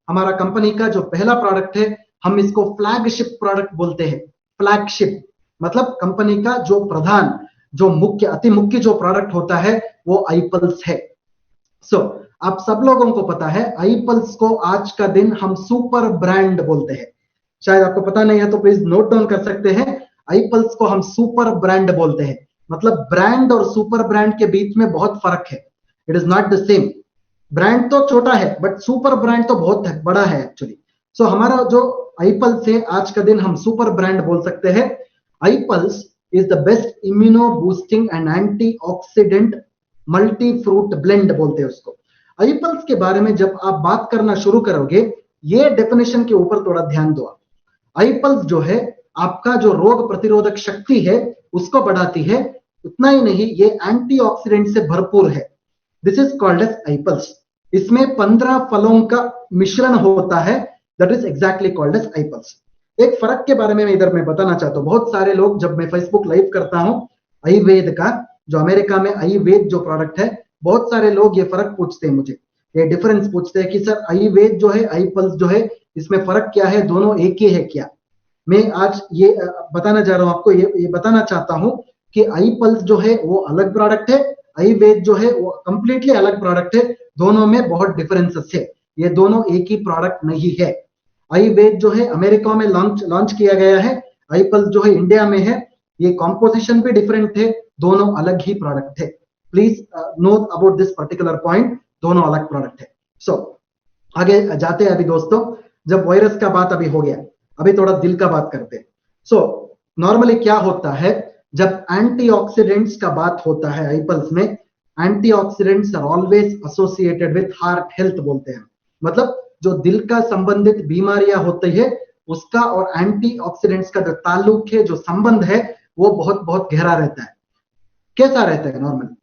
हमारा कंपनी का जो पहला प्रोडक्ट है, हम इसको फ्लैगशिप प्रोडक्ट बोलते हैं। फ्लैगशिप मतलब कंपनी का जो प्रधान, जो मुख्य, अति मुख्य जो प्रोडक्ट होता है वो iPulse है। आप सब लोगों को पता है iPulse को आज का दिन हम सुपर ब्रांड बोलते हैं। शायद आपको पता नहीं है तो प्लीज नोट डाउन कर सकते हैं, iPulse को हम सुपर ब्रांड बोलते हैं। मतलब ब्रांड और सुपर ब्रांड के बीच में बहुत फर्क है, it is not the same. Brand तो छोटा है बट सुपर ब्रांड तो बहुत बड़ा है एक्चुअली। हमारा जो iPulse है आज का दिन हम सुपर ब्रांड बोल सकते हैं। iPulse is the best immuno boosting and antioxidant multi fruit blend बोलते हैं उसको। iPulse के बारे में जब आप बात करना शुरू करोगे, ये डेफिनेशन के ऊपर थोड़ा ध्यान दो। iPulse जो है आपका जो रोग प्रतिरोधक शक्ति है उसको बढ़ाती है, उतना ही नहीं ये एंटीऑक्सीडेंट से भरपूर है। This is called as iPulse। इसमें 15 फलों का मिश्रण होता है, that is exactly called as iPulse। एक फर्क के बारे में इधर मैं बताना चाहता हूं। बहुत सारे लोग, जब मैं फेसबुक लाइव करता हूं आयुर्वेद का, जो अमेरिका में आयुर्वेद जो प्रोडक्ट है, बहुत सारे लोग ये फर्क पूछते हैं मुझे, ये डिफरेंस पूछते हैं कि सर आयुर्वेद जो है, iPulse जो है, इसमें फर्क क्या है, दोनों एक ही है क्या? मैं आज ये बताना जा रहा हूं आपको, ये बताना चाहता हूं कि iPulse जो है वो अलग प्रोडक्ट है, आयुर्वेद जो है वो कंप्लीटली अलग प्रोडक्ट है। दोनों में बहुत डिफरेंसेस है, ये दोनों एक ही प्रोडक्ट नहीं है। आयुर्वेद जो है अमेरिका में लॉन्च किया गया है, iPulse जो है इंडिया में है। ये कॉम्पोजिशन भी डिफरेंट है, दोनों अलग ही प्रोडक्ट है। Please know about this particular point, दोनों अलग प्रोडक्ट है। आगे जाते हैं अभी दोस्तों। जब वायरस का बात अभी हो गया, अभी थोड़ा दिल का बात करते हैं। नॉर्मली क्या होता है, जब एंटीऑक्सीडेंट्स का बात होता है iPulse में, antioxidants are always associated with heart health बोलते हैं। मतलब जो दिल का संबंधित बीमारियां होती है उसका और एंटीऑक्सीडेंट्स का जो ताल्लुक है, जो संबंध है, वो बहुत बहुत गहरा रहता है। कैसा रहता है नॉर्मली?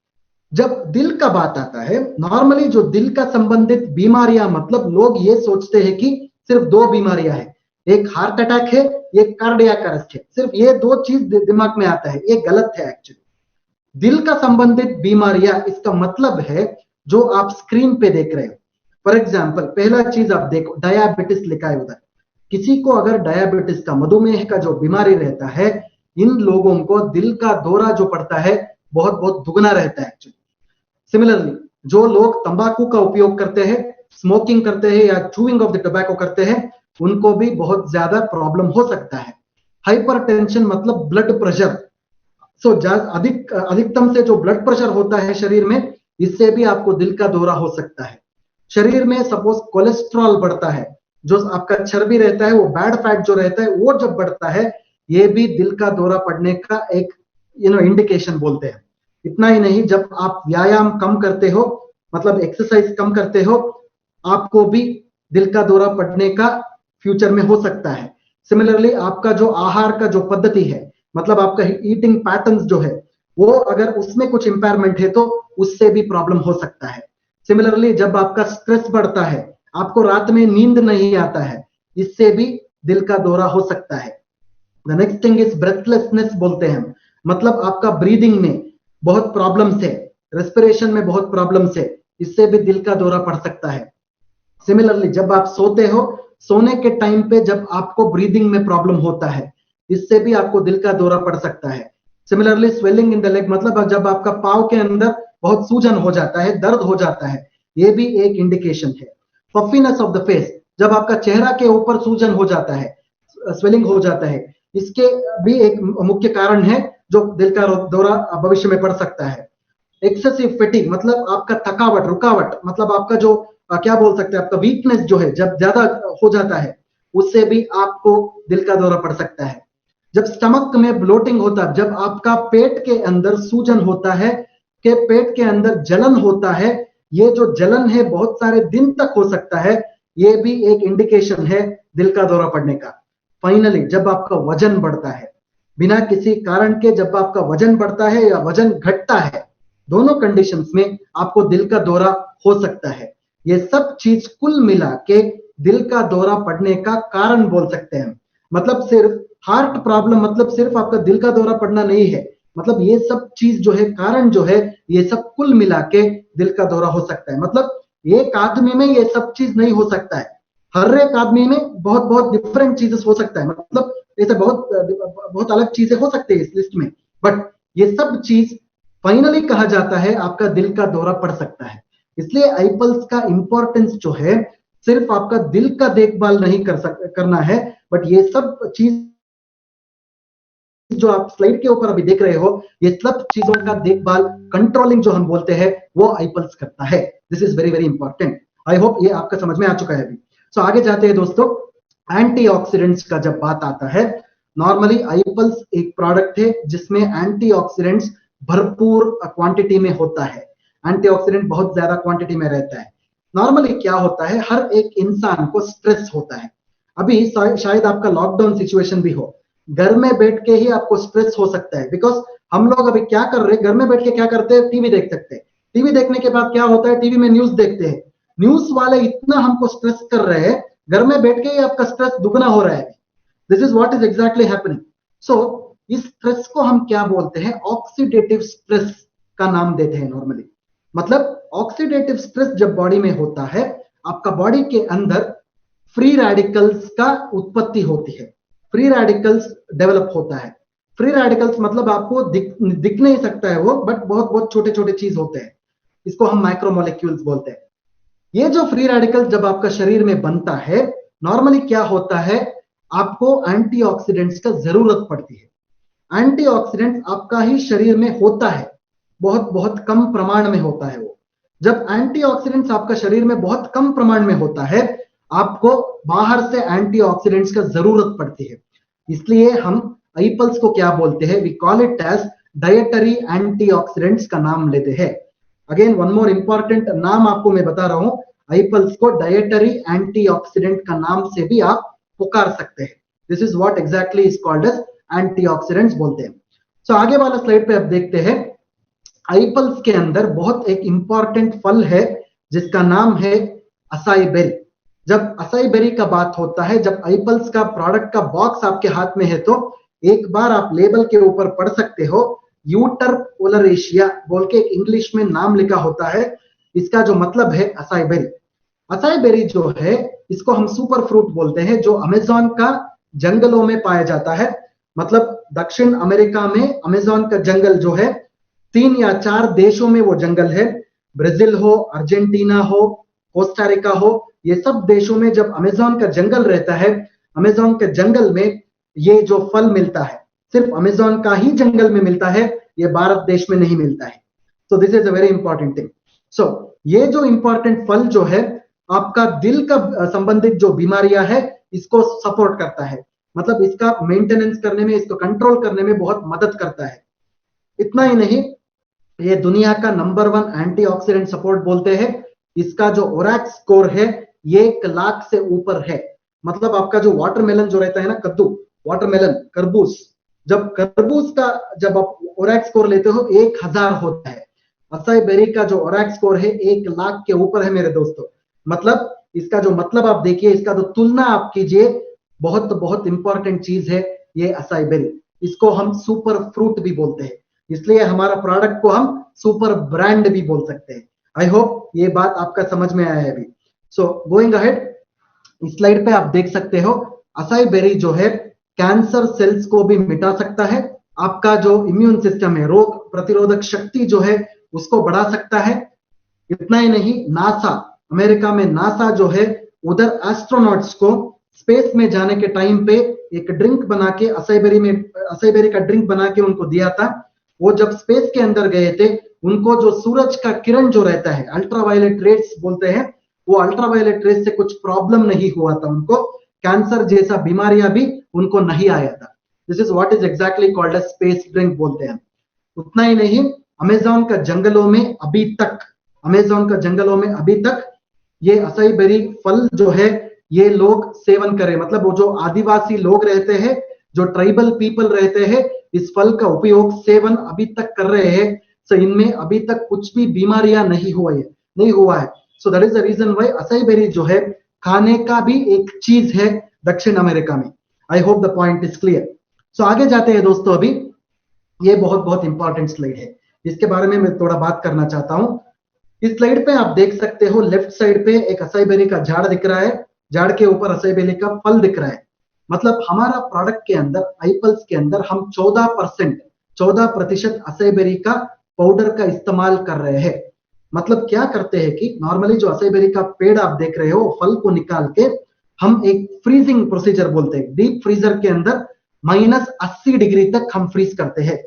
जब दिल का बात आता है, नॉर्मली जो दिल का संबंधित बीमारियां, मतलब लोग ये सोचते हैं कि सिर्फ दो बीमारियां हैं, एक हार्ट अटैक है, एक कार्डियक अरेस्ट है, सिर्फ ये दो चीज दिमाग में आता है। ये गलत है एक्चुअली। दिल का संबंधित बीमारियां, इसका मतलब है जो आप स्क्रीन पे देख रहे हो। फॉर एग्जाम्पल, पहला चीज आप देखो, डायबिटीज लिखा है उधर। किसी को अगर डायबिटीज का, मधुमेह का जो बीमारी रहता है, इन लोगों को दिल का दौरा जो पड़ता है बहुत बहुत दुगना रहता है एक्चुअली। सिमिलरली जो लोग तंबाकू का उपयोग करते हैं, स्मोकिंग करते हैं या चूइंग ऑफ द टोबैको करते हैं, उनको भी बहुत ज्यादा प्रॉब्लम हो सकता है। हाइपरटेंशन मतलब ब्लड प्रेशर। अधिकतम से जो ब्लड प्रेशर होता है शरीर में, इससे भी आपको दिल का दौरा हो सकता है। शरीर में सपोज कोलेस्ट्रॉल बढ़ता है, जो आपका चर्बी रहता है, वो बैड फैट जो रहता है, वो जब बढ़ता है, ये भी दिल का दौरा पड़ने का एक इंडिकेशन बोलते हैं। इतना ही नहीं, जब आप व्यायाम कम करते हो, मतलब एक्सरसाइज कम करते हो, आपको भी दिल का दौरा पड़ने का फ्यूचर में हो सकता है। सिमिलरली आपका जो आहार का जो पद्धति है, मतलब आपका ईटिंग पैटर्न्स जो है, वो अगर उसमें कुछ इंपेयरमेंट है तो उससे भी प्रॉब्लम हो सकता है। सिमिलरली जब आपका स्ट्रेस बढ़ता है, आपको रात में नींद नहीं आता है, इससे भी दिल का दौरा हो सकता है। The next thing is breathlessness बोलते हैं हम। मतलब आपका ब्रीदिंग में बहुत प्रॉब्लम्स है, रेस्पिरेशन में बहुत प्रॉब्लम्स है, इससे भी दिल का दौरा पड़ सकता है। सिमिलरली जब आप सोते हो, सोने के टाइम पे जब आपको ब्रीदिंग में प्रॉब्लम होता है, इससे भी आपको दिल का दौरा पड़ सकता है। Similarly swelling in the leg, मतलब जब आपका पाँव के अंदर बहुत सूजन हो जाता है, दर्द हो जाता है, ये भी एक इंडिकेशन है। पफिनेस ऑफ द फेस, जब आपका चेहरा के ऊपर सूजन हो जाता है, स्वेलिंग हो जाता है, इसके भी एक मुख्य कारण है जो दिल का दौरा भविष्य में पड़ सकता है। एक्सेसिव फैटिग, मतलब आपका थकावट, रुकावट, मतलब आपका जो क्या बोल सकते हैं, आपका वीकनेस जो है जब ज्यादा हो जाता है, उससे भी आपको दिल का दौरा पड़ सकता है। जब स्टमक में ब्लोटिंग होता है, जब आपका पेट के अंदर सूजन होता है, के पेट के अंदर जलन होता है, ये जो जलन है बहुत सारे दिन तक हो सकता है, ये भी एक इंडिकेशन है दिल का दौरा पड़ने का। फाइनली जब आपका वजन बढ़ता है, बिना किसी कारण के जब आपका वजन बढ़ता है या वजन घटता है, दोनों कंडीशंस में आपको दिल का दौरा हो सकता है। ये सब चीज कुल मिला के दिल का दौरा पड़ने का कारण बोल सकते हैं। मतलब सिर्फ हार्ट प्रॉब्लम, मतलब सिर्फ आपका दिल का दौरा पड़ना नहीं है, मतलब ये सब चीज जो है, कारण जो है, ये सब कुल मिला के दिल का दौरा हो सकता है। मतलब एक आदमी में ये सब चीज नहीं हो सकता है, हर एक आदमी में बहुत बहुत डिफरेंट चीजें हो सकता है, मतलब ऐसे बहुत बहुत अलग चीजें हो सकती है इस लिस्ट में, बट ये सब चीज फाइनली कहा जाता है आपका दिल का दौरा पड़ सकता है। इसलिए आईपल्स का इंपॉर्टेंस जो है सिर्फ आपका दिल का देखभाल नहीं करना है, बट ये सब चीज जो आप स्लाइड के ऊपर अभी देख रहे हो, ये सब चीजों का देखभाल, कंट्रोलिंग जो हम बोलते हैं, वो आईपल्स करता है। This is very very important. I hope ये आपका समझ में आ चुका है अभी। सो आगे जाते हैं दोस्तों, एंटीऑक्सीडेंट्स का जब बात आता है, नॉर्मली आईपल्स एक प्रोडक्ट है जिसमें एंटीऑक्सीडेंट्स भरपूर क्वांटिटी में होता है, एंटीऑक्सीडेंट बहुत ज्यादा क्वांटिटी में रहता है। नॉर्मली क्या होता है, हर एक इंसान को स्ट्रेस होता है। अभी शायद आपका लॉकडाउन सिचुएशन भी हो, घर में बैठ के ही आपको स्ट्रेस हो सकता है, बिकॉज हम लोग अभी क्या कर रहे हैं, घर में बैठ के क्या करते हैं, टीवी देख सकते हैं। टीवी देखने के बाद क्या होता है, टीवी में न्यूज देखते हैं, न्यूज वाले इतना हमको स्ट्रेस कर रहे हैं, घर में बैठ के ही आपका स्ट्रेस दुगना हो रहा है। This is what is exactly happening. So इस स्ट्रेस को हम क्या बोलते हैं, ऑक्सीडेटिव स्ट्रेस का नाम देते हैं नॉर्मली। मतलब ऑक्सीडेटिव स्ट्रेस जब बॉडी में होता है, आपका बॉडी के अंदर फ्री रेडिकल्स का उत्पत्ति होती है, फ्री रेडिकल्स डेवलप होता है। फ्री रेडिकल्स मतलब आपको दिख नहीं सकता है वो, बट बहुत बहुत छोटे छोटे चीज होते हैं, इसको हम माइक्रोमोलिक्यूल्स बोलते हैं। ये जो फ्री रेडिकल जब आपका शरीर में बनता है, नॉर्मली क्या होता है, आपको एंटीऑक्सीडेंट्स का जरूरत पड़ती है। एंटीऑक्सीडेंट आपका ही शरीर में होता है, बहुत बहुत कम प्रमाण में होता है वो। जब एंटीऑक्सीडेंट्स आपका शरीर में बहुत कम प्रमाण में होता है, आपको बाहर से एंटीऑक्सीडेंट्स का जरूरत पड़ती है। इसलिए हम आईपल्स को क्या बोलते हैं, we call it as dietary antioxidants का नाम लेते हैं। अगेन वन मोर इंपॉर्टेंट नाम आपको मैं बता रहा हूं, आईपल्स को डाइटरी एंटीऑक्सीडेंट का नाम से भी आप पुकार सकते हैं। This is what exactly is called as antioxidants बोलते हैं। सो आगे वाला स्लाइड पे आप देखते हैं, आईपल्स के अंदर बहुत एक इंपॉर्टेंट फल है जिसका नाम है असाई बेरी। जब असाई बेरी का बात होता है, जब आईपल्स का प्रोडक्ट का बॉक्स आपके हाथ में है, तो एक बार आप लेबल के ऊपर पढ़ सकते हो, यूटर ओलरेशिया बोल के एक इंग्लिश में नाम लिखा होता है। इसका जो मतलब है असाई बेरी। असाई बेरी जो है, इसको हम सुपर फ्रूट बोलते हैं, जो अमेज़न का जंगलों में पाया जाता है। मतलब दक्षिण अमेरिका में अमेज़न का जंगल जो है, 3 या 4 देशों में वो जंगल है। ब्राजील हो, अर्जेंटीना हो, कोस्टारिका हो, ये सब देशों में जब अमेज़न का जंगल रहता है, अमेज़न के जंगल में ये जो फल मिलता है, सिर्फ अमेज़न का ही जंगल में मिलता है, ये भारत देश में नहीं मिलता है। So this is a very important thing. So ये जो इंपॉर्टेंट फल जो है, आपका दिल का संबंधित जो बीमारियां है, इसको सपोर्ट करता है। मतलब इसका मेंटेनेंस करने में, इसको कंट्रोल करने में बहुत मदद करता है। इतना ही नहीं, ये दुनिया का नंबर 1 एंटीऑक्सीडेंट सपोर्ट बोलते हैं। इसका जो ओरैक्स स्कोर है, ये 1 लाख से ऊपर है। मतलब आपका जो वाटरमेलन जो रहता है ना, कद्दू, वाटरमेलन, तरबूज, जब तरबूज का जब आप ओरैक्स स्कोर लेते हो 1000 होता है। असाई बेरी का जो ओरैक्स स्कोर है 1 लाख के ऊपर है मेरे दोस्तों। मतलब इसका जो मतलब आप देखिए, इसका जो तुलना आप कीजिए, बहुत बहुत इंपॉर्टेंट चीज है ये असाई बेरी। इसको हम सुपर फ्रूट भी बोलते हैं, इसलिए हमारा प्रोडक्ट को हम सुपर ब्रांड भी बोल सकते हैं। आई होप ये बात आपका समझ में आया है अभी। सो गोइंग अहेड, इस स्लाइड पे आप देख सकते हो, असाई बेरी जो है कैंसर सेल्स को भी मिटा सकता है। आपका जो इम्यून सिस्टम है, रोग प्रतिरोधक शक्ति जो है, उसको बढ़ा सकता है। इतना ही नहीं, नासा, अमेरिका में नासा जो है, उधर एस्ट्रोनॉट्स को स्पेस में जाने के टाइम पे एक ड्रिंक बना के, असाई बेरी का ड्रिंक बना के उनको दिया था। वो जब स्पेस के अंदर गए थे, उनको जो सूरज का किरण जो रहता है, अल्ट्रावायलेट रेस बोलते हैं, वो अल्ट्रावायलेट रेस से कुछ प्रॉब्लम नहीं हुआ था उनको, कैंसर जैसा बीमारियां भी उनको नहीं आया था। This is what is exactly called as space drink बोलते हैं। उतना ही नहीं, अमेज़न का जंगलों में अभी तक, अमेज़न का जंगलों में अभी तक ये असाई बेरी फल जो है, ये लोग सेवन करें। मतलब वो जो आदिवासी लोग रहते हैं, जो ट्राइबल पीपल रहते हैं, इस फल का उपयोग सेवन अभी तक कर रहे हैं। सो इनमें अभी तक कुछ भी बीमारियां नहीं हुआ है। So that is the reason why acai berry जो है, खाने का भी एक चीज है दक्षिण अमेरिका में। I hope the point is clear. So आगे जाते हैं दोस्तों। अभी ये बहुत बहुत इंपॉर्टेंट स्लाइड है, इसके बारे में मैं थोड़ा बात करना चाहता हूं। इस स्लाइड पे आप देख सकते हो, लेफ्ट साइड पे एक असाई बेरी का झाड़ दिख रहा है, झाड़ के ऊपर असाई बेरी का फल दिख रहा है। मतलब हमारा प्रोडक्ट के अंदर आईपल्स के अंदर हम 14% असाई बेरी का पाउडर का इस्तेमाल कर रहे हैं। मतलब क्या करते हैं कि नॉर्मली जो असाई बेरी का पेड़ आप देख रहे हो फल को निकाल के हम एक फ्रीजिंग प्रोसीजर बोलते हैं, डीप फ्रीजर के अंदर -80 डिग्री तक हम फ्रीज करते हैं।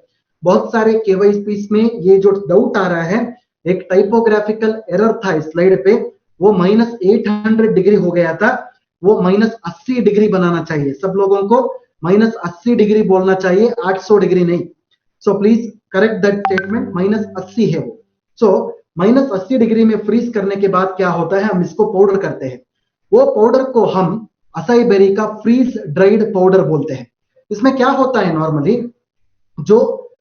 बहुत सारे केवाईसी में ये जो डाउट आ रहा है, एक टाइपोग्राफिकल एरर था इस स्लाइड पे, वो -800 डिग्री हो गया था, वो -80 डिग्री बनाना चाहिए। सब लोगों को -80 डिग्री बोलना चाहिए, 800 डिग्री नहीं। So please correct that statement, -80 है वो। सो -80 डिग्री में फ्रीज करने के बाद क्या होता है, हम इसको पाउडर करते हैं। वो पाउडर को हम असाई बेरी का फ्रीज ड्राइड पाउडर बोलते हैं। इसमें क्या होता है, नॉर्मली जो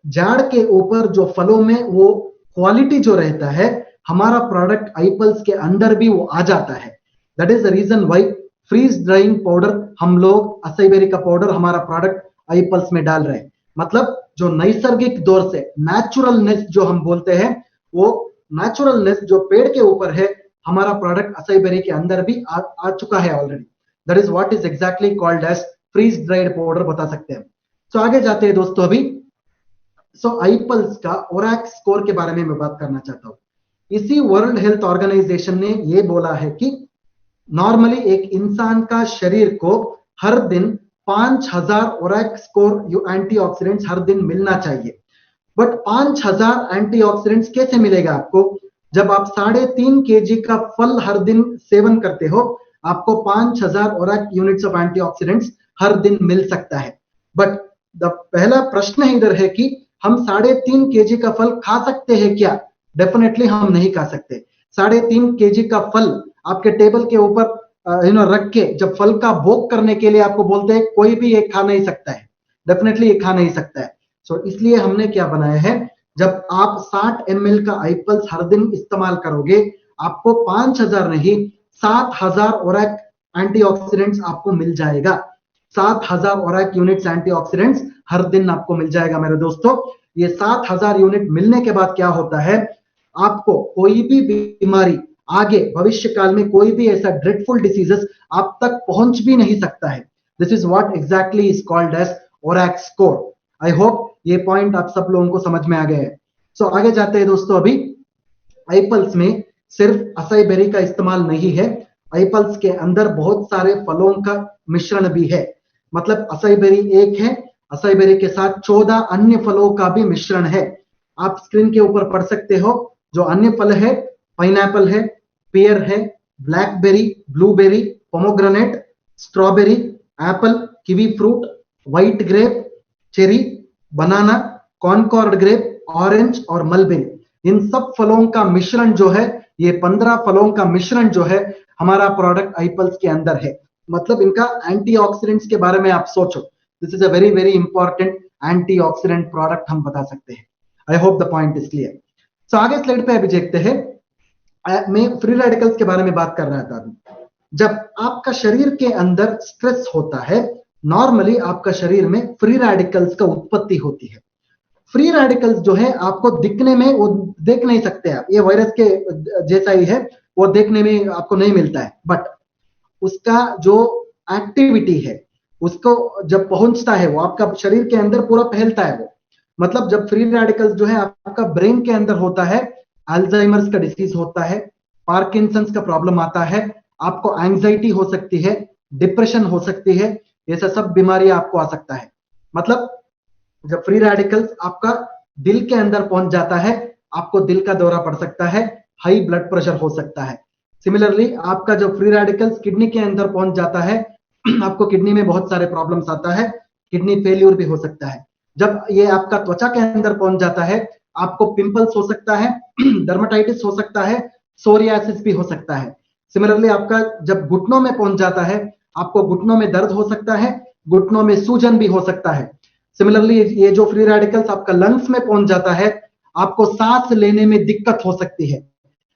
झाड़ के ऊपर जो फलों में वो क्वालिटी जो रहता है, हमारा प्रोडक्ट आईपल्स के अंदर भी वो आ जाता है। That is the reason why freeze drying powder हम लोग असाई बेरी का पाउडर हमारा प्रोडक्ट आईपल्स में डाल रहे हैं। मतलब जो नैसर्गिक दौर से नेचुरलनेस जो हम बोलते हैं, वो नेचुरलनेस जो पेड़ के ऊपर है, हमारा प्रोडक्ट असाई बेरी के अंदर भी आ चुका है already. That is what is exactly called as freeze dried powder बता सकते हैं। सो आगे जाते हैं दोस्तों अभी। सो आईपल्स का ओरैक स्कोर के बारे में मैं बात करना चाहता हूं। इसी वर्ल्ड हेल्थ ऑर्गेनाइजेशन ने ये बोला है कि नॉर्मली एक इंसान का शरीर को हर दिन 5000 ओरैक स्कोर एंटीऑक्सीडेंट्स हर दिन मिलना चाहिए। बट 5000 एंटीऑक्सीडेंट्स कैसे मिलेगा आपको? जब आप 3.5 kg का फल हर दिन सेवन करते हो, आपको 5000 ओरैक यूनिट्स ऑफ एंटीऑक्सीडेंट्स हर दिन मिल सकता है। बट पहला प्रश्न इधर है कि हम 3.5 kg का फल खा सकते हैं क्या? डेफिनेटली हम नहीं खा सकते। 3.5 kg का फल आपके टेबल के ऊपर रख के जब फल का भोग करने के लिए आपको बोलते हैं, कोई भी ये खा नहीं सकता है, डेफिनेटली ये खा नहीं सकता है। सो इसलिए हमने क्या बनाया है, जब आप 60 ml का आईपल्स हर दिन इस्तेमाल करोगे, आपको 5000 नहीं 7000 ओरैक एंटीऑक्सीडेंट्स आपको मिल जाएगा। 7000 ओरैक यूनिट्स एंटीऑक्सीडेंट्स हर दिन आपको मिल जाएगा मेरे दोस्तों। ये 7000 यूनिट मिलने के बाद क्या होता है, आपको कोई भी बीमारी आगे भविष्य काल में कोई भी ऐसा ड्रेडफुल डिसीजेस आप तक पहुंच भी नहीं सकता है। This is what exactly is called as ORAC score. I hope ये पॉइंट आप सब लोगों को समझ में आ गए हैं। सो आगे जाते हैं दोस्तों। अभी आईपल्स में सिर्फ असाई बेरी का इस्तेमाल नहीं है, आईपल्स के अंदर बहुत सारे फलों का मिश्रण भी है। मतलब असाई बेरी एक है, असाई बेरी के साथ 14 अन्य फलों का भी मिश्रण है। आप स्क्रीन के ऊपर पढ़ सकते हो। जो अन्य फल है, पाइनएप्पल है, पियर है, blackberry, blueberry, pomegranate, strawberry, apple, kiwi fruit, white grape, cherry, banana, concord grape, orange और मलबेरी। इन सब फलों का मिश्रण जो है, ये 15 फलों का मिश्रण जो है हमारा प्रोडक्ट आईपल्स के अंदर है। मतलब इनका एंटीऑक्सीडेंट्स के बारे में आप सोचो, this is a very very important antioxidant product हम बता सकते हैं। I hope the point is clear. So आगे स्लाइड पे अभी देखते हैं। मैं फ्री रेडिकल्स के बारे में बात कर रहा था अभी। जब आपका शरीर के अंदर स्ट्रेस होता है, नॉर्मली आपका शरीर में फ्री रेडिकल्स का उत्पत्ति होती है। फ्री रेडिकल्स जो है आपको दिखने में वो देख नहीं सकते आप, ये वायरस के जैसा ही है, वो देखने में आपको नहीं मिलता है। बट उसका जो एक्टिविटी है, उसको जब पहुंचता है वो आपका शरीर के अंदर पूरा फैलता है वो। मतलब जब फ्री रेडिकल्स जो है आपका ब्रेन के अंदर होता है, अल्जाइमर्स का डिसीज होता है, पार्किंसंस का प्रॉब्लम आता है, आपको एंजाइटी हो सकती है, डिप्रेशन हो सकती है, ऐसा सब बीमारी आपको आ सकता है। मतलब जब फ्री रेडिकल्स आपका दिल के अंदर पहुंच जाता है, आपको दिल का दौरा पड़ सकता है, हाई ब्लड प्रेशर हो सकता है। सिमिलरली आपका जब फ्री रेडिकल्स किडनी के अंदर पहुंच जाता है, आपको किडनी में बहुत सारे प्रॉब्लम्स आता है, किडनी फेल्यूर भी हो सकता है। जब ये आपका त्वचा के अंदर पहुंच जाता है, आपको पिंपल्स हो सकता है, डर्मेटाइटिस हो सकता है, सोरियासिस भी हो सकता है। सिमिलरली आपका जब घुटनों में पहुंच जाता है, आपको घुटनों में दर्द हो सकता है, घुटनों में सूजन भी हो सकता है। सिमिलरली ये जो फ्री रेडिकल्स आपका लंग्स में पहुंच जाता है, आपको सांस लेने में दिक्कत हो सकती है,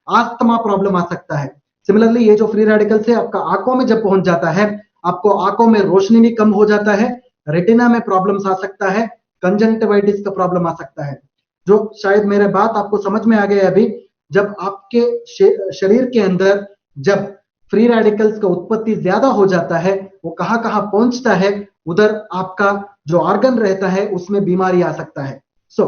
आस्थमा प्रॉब्लम आ सकता है। सिमिलरली ये जो फ्री रेडिकल्स है आपका आंखों में जब पहुंच जाता है, आपको आंखों में रोशनी भी कम हो जाता है, रेटिना में प्रॉब्लम्स आ सकता है, कंजंक्टिवाइटिस का प्रॉब्लम आ सकता है। जो शायद मेरे बात आपको समझ में आ गया अभी, जब आपके शरीर के अंदर जब फ्री रेडिकल्स का उत्पत्ति ज्यादा हो जाता है, वो कहां कहां पहुंचता है, उधर आपका जो ऑर्गन रहता है उसमें बीमारी आ सकता है। सो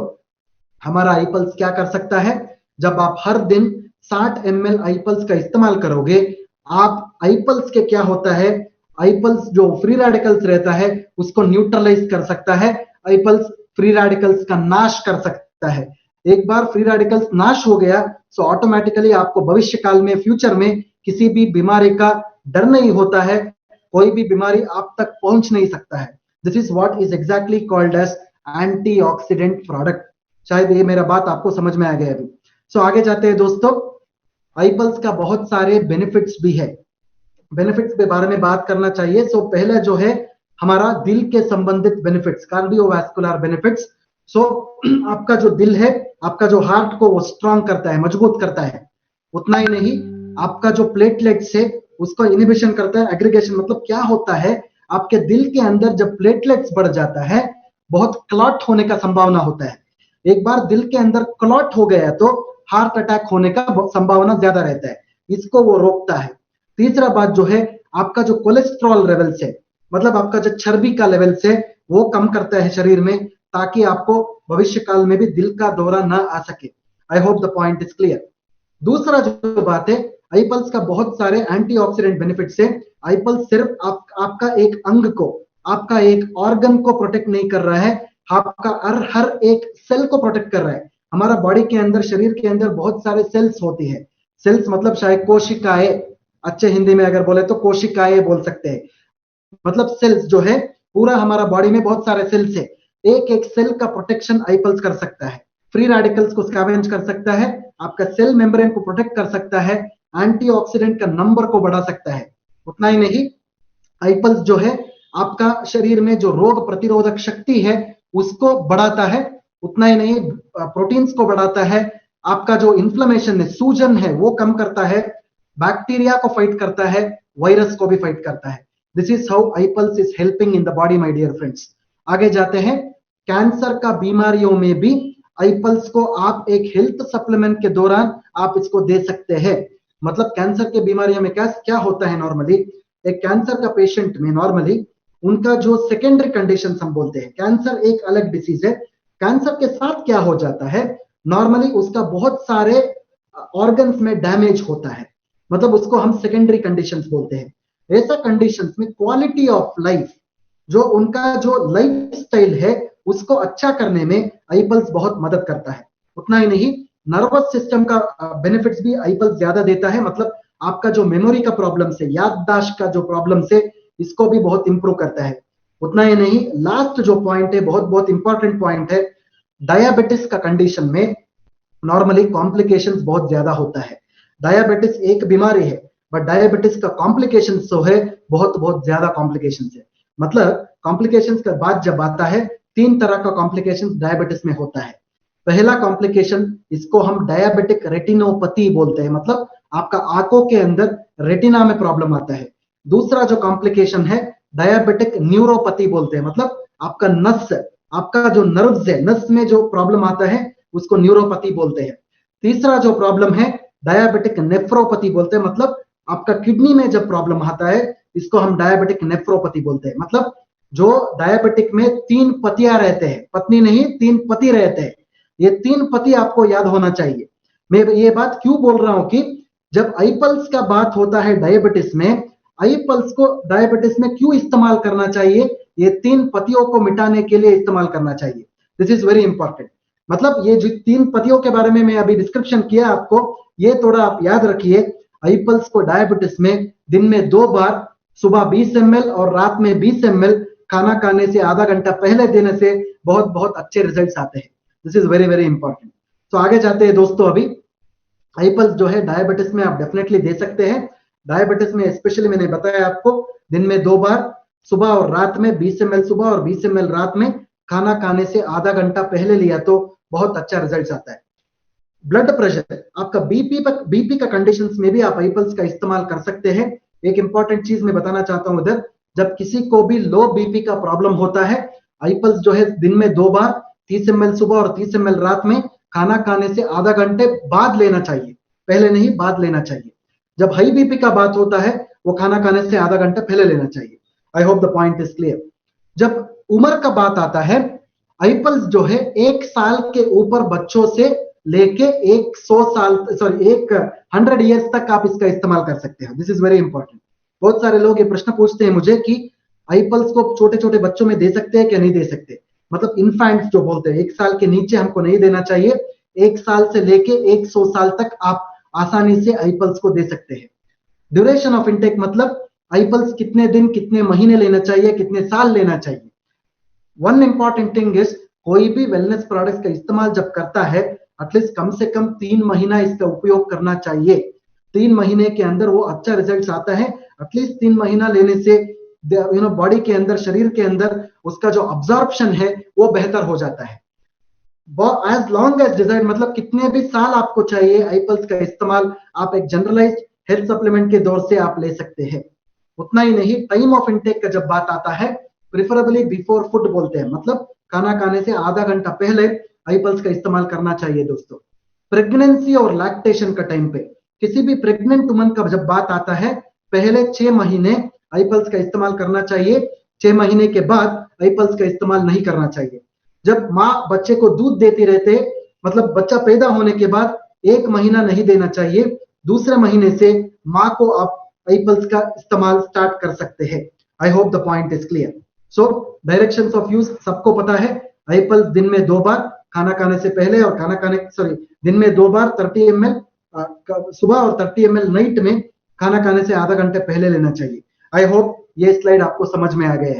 हमारा आई पल्स क्या कर सकता है, जब आप हर दिन 60 ml आई पल्स का इस्तेमाल करोगे, आप आई पल्स के क्या होता है, आई पल्स जो फ्री रेडिकल्स रहता है उसको न्यूट्रलाइज कर सकता है, आई पल्स फ्री रेडिकल्स का नाश कर सकता है। एक बार फ्री रेडिकल्स नाश हो गया तो ऑटोमेटिकली आपको भविष्य काल में, फ्यूचर में किसी भी बीमारी का डर नहीं होता है, कोई भी बीमारी आप तक पहुंच नहीं सकता है। This is what is exactly called as antioxidant product. शायद ये मेरा बात आपको समझ में आ गया अभी। सो आगे जाते हैं दोस्तों। आई पल्स का बहुत सारे बेनिफिट्स भी है, बेनिफिट्स के बारे में बात करना चाहिए। सो पहला जो है हमारा दिल के संबंधित बेनिफिट्स, कार्डियोवैस्कुलर बेनिफिट्स। सो आपका जो दिल है, आपका जो हार्ट को वो स्ट्रांग करता है, मजबूत करता है। उतना ही नहीं, आपका जो प्लेटलेट्स है उसको इनिबिशन करता है, एग्रीगेशन। मतलब क्या होता है, आपके दिल के अंदर जब प्लेटलेट्स बढ़ जाता है, बहुत क्लॉट होने का संभावना होता है। एक बार दिल के अंदर क्लॉट हो गया तो हार्ट अटैक होने का संभावना ज्यादा रहता है, इसको वो रोकता है। तीसरा बात जो है, आपका जो कोलेस्ट्रॉल लेवल्स है, मतलब आपका जो चर्बी का लेवल्स है वो कम करता है शरीर में, ताकि आपको भविष्य काल में भी दिल का दौरा ना आ सके। आई hope the point is clear. दूसरा जो बात है, आई पल्स का बहुत सारे एंटीऑक्सीडेंट बेनिफिट्स है। आई पल्स सिर्फ आपका एक अंग को, आपका एक ऑर्गन को प्रोटेक्ट नहीं कर रहा है, आपका हर एक सेल को प्रोटेक्ट कर रहा है। हमारा बॉडी के अंदर, शरीर के अंदर बहुत सारे सेल्स होती है। सेल्स मतलब शायद कोशिकाएं, अच्छे हिंदी में अगर बोले तो कोशिकाएं बोल सकते हैं। मतलब सेल्स जो है, पूरा हमारा बॉडी में बहुत सारे सेल्स है, एक एक सेल का प्रोटेक्शन आई पल्स कर सकता है। फ्री रेडिकल्स को स्कैवेंज कर सकता है, आपका सेल मेम्ब्रेन को प्रोटेक्ट कर सकता है, एंटीऑक्सीडेंट का नंबर को बढ़ा सकता है। उतना ही नहीं, आई पल्स जो है आपका शरीर में जो रोग प्रतिरोधक शक्ति है उसको बढ़ाता है। उतना ही नहीं, प्रोटीन्स को बढ़ाता है, आपका जो इन्फ्लेमेशन है, सूजन है, वो कम करता है, बैक्टीरिया को फाइट करता है, वायरस को भी फाइट करता है। This is how iPulse is helping in the body my dear friends. आगे जाते हैं। कैंसर का बीमारियों में भी आई पल्स को आप एक हेल्थ सप्लीमेंट के दौरान आप इसको दे सकते हैं। मतलब कैंसर के बीमारियों में क्या क्या होता है, नॉर्मली एक कैंसर का पेशेंट में नॉर्मली उनका जो सेकेंडरी कंडीशन हम बोलते हैं, कैंसर एक अलग डिसीज है, कैंसर के साथ क्या हो जाता है, नॉर्मली उसका बहुत सारे ऑर्गन्स में डैमेज होता है, मतलब उसको हम सेकेंडरी कंडीशंस बोलते हैं। ऐसा कंडीशंस में क्वालिटी ऑफ लाइफ, जो उनका जो लाइफ स्टाइल है उसको अच्छा करने में आई पल्स बहुत मदद करता है। उतना ही नहीं, नर्वस सिस्टम का बेनिफिट्स भी आई पल्स ज्यादा देता है। मतलब आपका जो मेमोरी का प्रॉब्लम से, याददाश्त का जो प्रॉब्लम से, इसको भी बहुत इंप्रूव करता है। उतना ही नहीं, लास्ट जो पॉइंट है, बहुत बहुत इंपॉर्टेंट पॉइंट है, डायबिटिस का कंडीशन में नॉर्मली कॉम्प्लिकेशंस बहुत ज्यादा होता है। डायबिटिस एक बीमारी है, बट डायबिटिस का कॉम्प्लिकेशंस जो है बहुत बहुत ज्यादा कॉम्प्लिकेशंस है। मतलब कॉम्प्लिकेशंस का बात जब आता है, 3 तरह का कॉम्प्लिकेशंस डायबिटिस में होता है। पहला कॉम्प्लिकेशन, इसको हम डायबिटिक रेटिनोपैथी बोलते हैं, मतलब आपका आंखों के अंदर रेटिना में प्रॉब्लम आता है। दूसरा जो कॉम्प्लिकेशन है, डायबिटिक न्यूरोपैथी बोलते हैं, मतलब आपका नस, आपका जो नर्व्स है, नस में जो प्रॉब्लम आता है उसको न्यूरोपैथी बोलते हैं। तीसरा जो प्रॉब्लम है, डायबिटिक नेफ्रोपैथी बोलते हैं, मतलब आपका किडनी में जब प्रॉब्लम आता है इसको हम डायबिटिक नेफ्रोपैथी बोलते हैं। मतलब जो डायबिटिक में 3 पतियां रहते हैं, पत्नी नहीं 3 पति रहते हैं, ये 3 पति आपको याद होना चाहिए। मैं ये बात क्यों बोल रहा हूं कि जब आई पल्स का बात होता है डायबिटिस में, आई पल्स को डायबिटिस में क्यों इस्तेमाल करना चाहिए, ये 3 पतियों को मिटाने के लिए इस्तेमाल करना चाहिए। This is very important. मतलब ये जो 3 पतियों के बारे में मैं अभी डिस्क्रिप्शन किया आपको, ये थोड़ा आप याद रखिए। आई पल्स को डायबिटिस में दिन में 2 बार, सुबह 20 ml और रात में 20 ml, खाना खाने से आधा घंटा पहले देने से बहुत बहुत अच्छे रिजल्ट्स आते हैं। This is very very important. तो आगे जाते हैं दोस्तों। अभी आई पल्स जो है डायबिटिस में आप डेफिनेटली दे सकते हैं। डायबिटिस में स्पेशली मैंने बताया आपको, दिन में 2 बार, सुबह और रात में 20 ml सुबह और 20 ml रात में, खाना खाने से आधा घंटा पहले लिया तो बहुत अच्छा रिजल्ट आता है। ब्लड प्रेशर, आपका बीपी का कंडीशंस में भी आप आई पल्स का इस्तेमाल कर सकते हैं। एक इंपॉर्टेंट चीज मैं बताना चाहता हूं इधर, जब किसी को भी लो बीपी का प्रॉब्लम होता है, आई पल्स जो है दिन में 2 बार, 30 ml सुबह और 30 ml रात में, खाना खाने से आधा घंटे बाद लेना चाहिए, पहले नहीं बाद लेना चाहिए। जब हाई बीपी का बात होता है वो खाना खाने से आधा घंटा पहले लेना चाहिए। आई hope the point is clear. जब उम्र का बात आता है, आईपल्स जो है 1 साल के ऊपर बच्चों से लेके 100 ईयर्स तक आप इसका इस्तेमाल कर सकते हैं। This is very important. बहुत सारे लोग ये प्रश्न पूछते हैं मुझे कि आईपल्स को छोटे छोटे बच्चों में दे सकते हैं क्या नहीं दे सकते, मतलब इन्फेंट्स जो बोलते हैं 1 साल के नीचे हमको नहीं देना चाहिए, 1 साल से लेके 100 साल तक आप आसानी से आईपल्स को दे सकते हैं। ड्यूरेशन ऑफ इनटेक मतलब आईपल्स कितने दिन कितने महीने लेना चाहिए, कितने साल लेना चाहिए। वन इंपॉर्टेंट थिंग इज, कोई भी वेलनेस प्रोडक्ट्स का इस्तेमाल जब करता है एटलीस्ट कम से कम 3 महीना इसका उपयोग करना चाहिए। 3 महीने के अंदर वो अच्छा रिजल्ट आता है। एटलीस्ट 3 महीना लेने से बॉडी के अंदर, शरीर के अंदर उसका जो अब्जॉर्प्शन है वो बेहतर हो जाता है। एज लॉन्ग एज डिजाइन मतलब कितने भी साल आपको चाहिए आईपल्स का इस्तेमाल आप एक जनरलाइज्ड हेल्थ सप्लीमेंट के दौर से आप ले सकते हैं। उतना ही नहीं, टाइम ऑफ इनटेक का जब बात आता है, प्रिफरेबली बिफोर फूड बोलते हैं, मतलब खाना खाने से आधा घंटा पहले आईपल्स का इस्तेमाल करना चाहिए दोस्तों। प्रेगनेंसी और लैक्टेशन का टाइम पे, किसी भी प्रेग्नेंट वुमन का जब बात आता है, पहले 6 महीने आईपल्स का इस्तेमाल करना चाहिए। 6 महीने के बाद आईपल्स का इस्तेमाल नहीं करना चाहिए। जब माँ बच्चे को दूध देती रहते, मतलब बच्चा पैदा होने के बाद 1 महीना नहीं देना चाहिए, दूसरे महीने से माँ को आप आईपल्स का इस्तेमाल स्टार्ट कर सकते हैं। I hope the point is clear. So directions of use सबको पता है। आईपल्स दिन में 2 बार, खाना खाने से पहले और दिन में 2 बार 30 ml सुबह और 30 ml नाइट में, खाना खाने से आधा घंटे पहले लेना चाहिए। आई होप ये स्लाइड आपको समझ में आ गया है।